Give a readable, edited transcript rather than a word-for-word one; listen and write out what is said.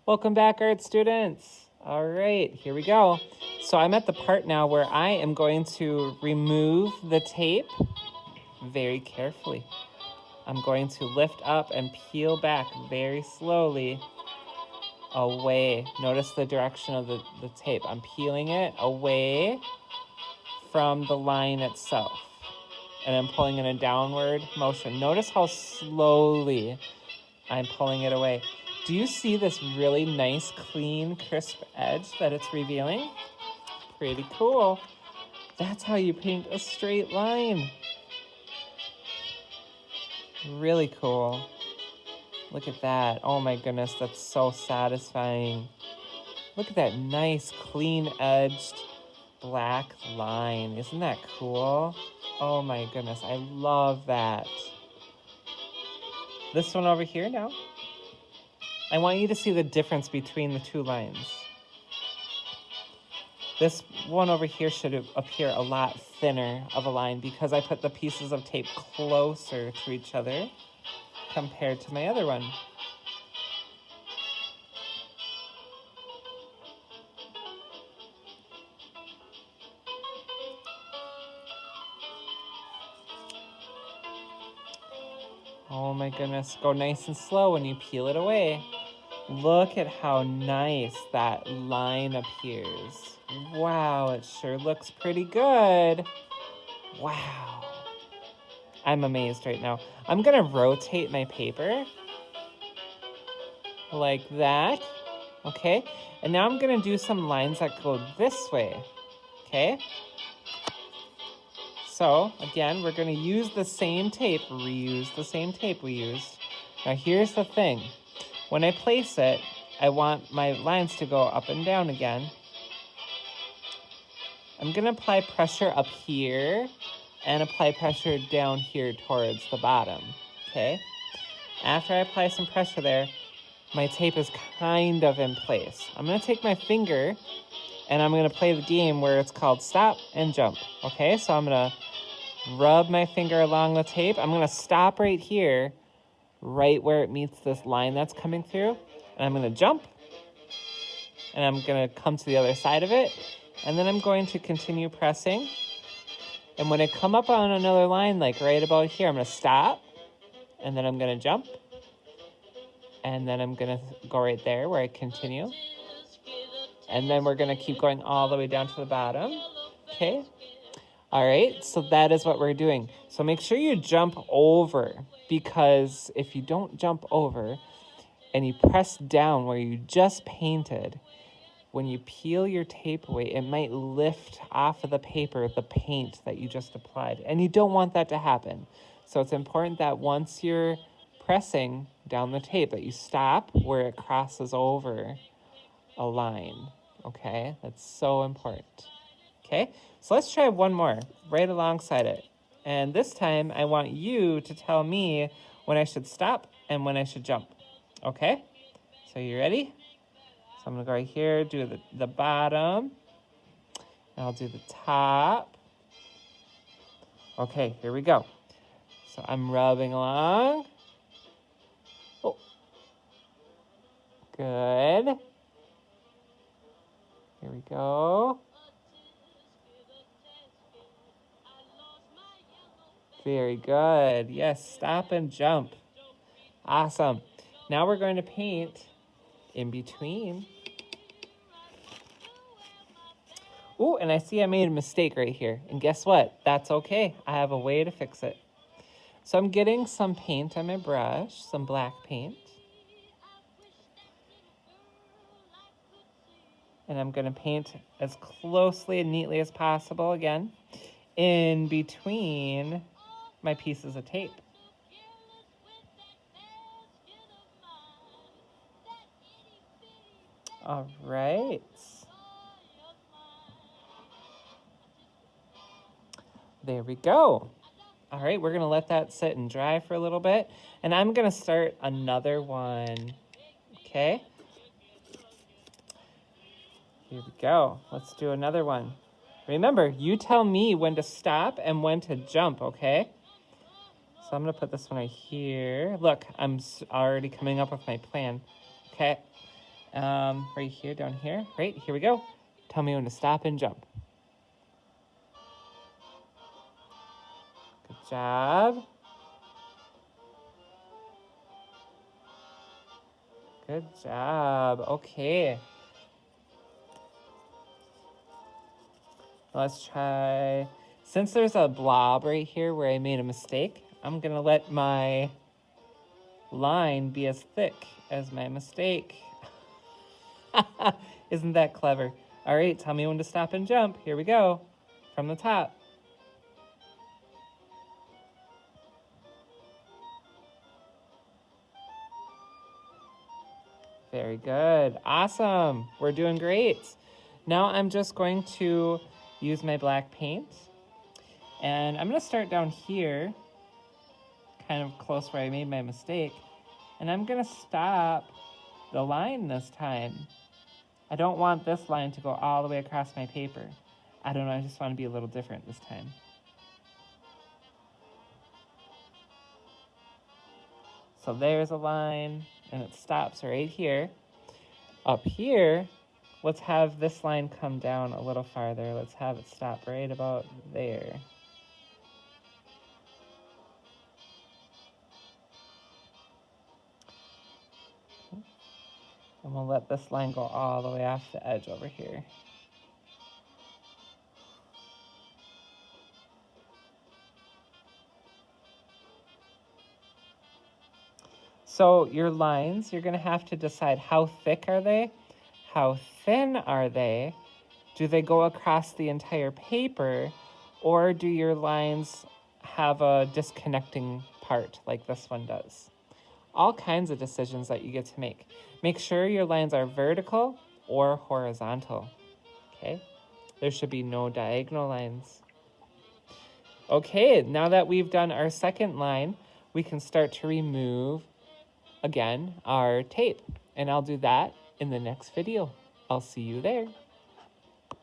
Welcome back, art students. All right, here we go. So I'm at the part now where I am going to remove the tape very carefully. I'm going to lift up and peel back very slowly away. Notice the direction of the tape. I'm peeling it away from the line itself. And I'm pulling in a downward motion. Notice how slowly I'm pulling it away. Do you see this really nice, clean, crisp edge that it's revealing? Pretty cool. That's how you paint a straight line. Really cool. Look at that. Oh my goodness, that's so satisfying. Look at that nice, clean-edged black line. Isn't that cool? Oh my goodness, I love that. This one over here now. I want you to see the difference between the two lines. This one over here should appear a lot thinner of a line because I put the pieces of tape closer to each other compared to my other one. Oh my goodness, go nice and slow when you peel it away. Look at how nice that line appears. Wow, it sure looks pretty good. Wow. I'm amazed right now. I'm gonna rotate my paper like that, okay? And now I'm gonna do some lines that go this way, okay? So, again, we're gonna use the same tape, reuse the same tape we used. Now here's the thing. When I place it, I want my lines to go up and down again. I'm gonna apply pressure up here and apply pressure down here towards the bottom, okay? After I apply some pressure there, my tape is kind of in place. I'm gonna take my finger and I'm gonna play the game where it's called stop and jump, okay? So I'm gonna rub my finger along the tape. I'm gonna stop right here, right where it meets this line that's coming through, and I'm gonna jump, and I'm gonna come to the other side of it, and then I'm going to continue pressing. And when I come up on another line, like right about here, I'm gonna stop, and then I'm gonna jump, and then I'm gonna go right there where I continue. And then we're gonna keep going all the way down to the bottom, okay? All right, so that is what we're doing. So make sure you jump over, because if you don't jump over and you press down where you just painted, when you peel your tape away, it might lift off of the paper the paint that you just applied. And you don't want that to happen. So it's important that once you're pressing down the tape that you stop where it crosses over a line, okay? That's so important, okay? So let's try one more right alongside it. And this time I want you to tell me when I should stop and when I should jump, okay? So you ready? So I'm gonna go right here, do the bottom, and I'll do the top. Okay, here we go. So I'm rubbing along. Oh, good. Here we go. Very good. Yes, stop and jump. Awesome. Now we're going to paint in between. Ooh, and I see I made a mistake right here. And guess what? That's okay. I have a way to fix it. So I'm getting some paint on my brush, some black paint. And I'm going to paint as closely and neatly as possible again in between my pieces of tape. All right. There we go. All right, we're gonna let that sit and dry for a little bit. And I'm gonna start another one, okay? Here we go. Let's do another one. Remember, you tell me when to stop and when to jump, okay? So I'm gonna put this one right here. Look, I'm already coming up with my plan, okay? Right here, down here. Right, here we go. Tell me when to stop and jump. Good job. Good job. Okay. Let's try, since there's a blob right here where I made a mistake, I'm gonna let my line be as thick as my mistake. Isn't that clever? All right, tell me when to stop and jump. Here we go, from the top. Very good, awesome, we're doing great. Now I'm just going to use my black paint, and I'm gonna start down here, kind of close where I made my mistake, and I'm gonna stop the line this time. I don't want this line to go all the way across my paper. I don't know, I just want to be a little different this time. So there's a line, and it stops right here. Up here, let's have this line come down a little farther. Let's have it stop right about there. And we'll let this line go all the way off the edge over here. So your lines, you're gonna have to decide how thick are they? How thin are they? Do they go across the entire paper? Or do your lines have a disconnecting part like this one does? All kinds of decisions that you get to make. Make sure your lines are vertical or horizontal, okay? There should be no diagonal lines. Okay, now that we've done our second line, we can start to remove, again, our tape. And I'll do that in the next video. I'll see you there.